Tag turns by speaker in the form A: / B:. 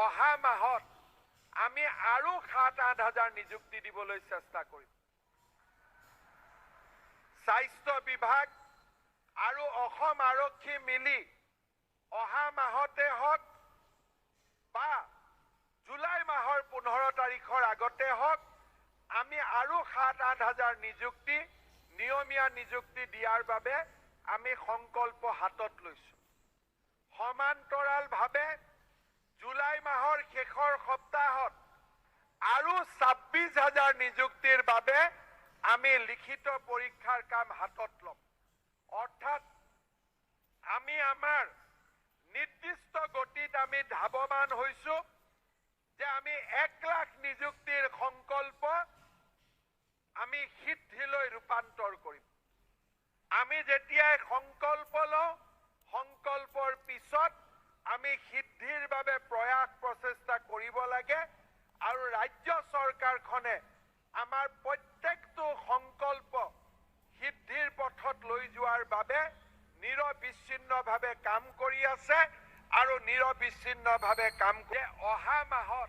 A: অহা মাহত আমি আৰু ৭-৮ হাজাৰ নিযুক্তি দিবলৈ চেষ্টা কৰিম। স্বাস্থ্য বিভাগ আৰু অসম আৰক্ষী মিলি অহা মাহতে হওক বা জুলাই মাহৰ 15 তাৰিখৰ আগতে হওক আমি আৰু ৭-৮ হাজাৰ নিযুক্তি নিয়মীয়া নিযুক্তি দিয়াৰ বাবে আমি সংকল্প হাতত লৈছো। সমান্তৰালভাৱে জুলাই মাহৰ শেষৰ সপ্তাহত আৰু ২৬ হাজাৰ নিযুক্তিৰ বাবে আমি লিখিত পৰীক্ষাৰ কাম হাতত ল'ম। অৰ্থাৎ আমি আমাৰ নিৰ্দিষ্ট গতিত আমি ধাৱমান হৈছো যে আমি ১ লাখ নিযুক্তিৰ সংকল্প আমি সিদ্ধিলৈ ৰূপান্তৰ কৰিম। আমি যেতিয়াই সংকল্প লওঁ সংকল্পৰ পিছত আমি সিদ্ধিৰ বাবে প্ৰয়াস প্ৰচেষ্টা কৰিব লাগে আৰু ৰাজ্য চৰকাৰখনে আমাৰ প্ৰত্যেকটো সংকল্প সিদ্ধিৰ পথত লৈ যোৱাৰ বাবে নিৰবিচ্ছিন্নভাৱে কাম কৰি আছে আৰু নিৰবিচ্ছিন্নভাৱে কাম কৰে। অহা মাহত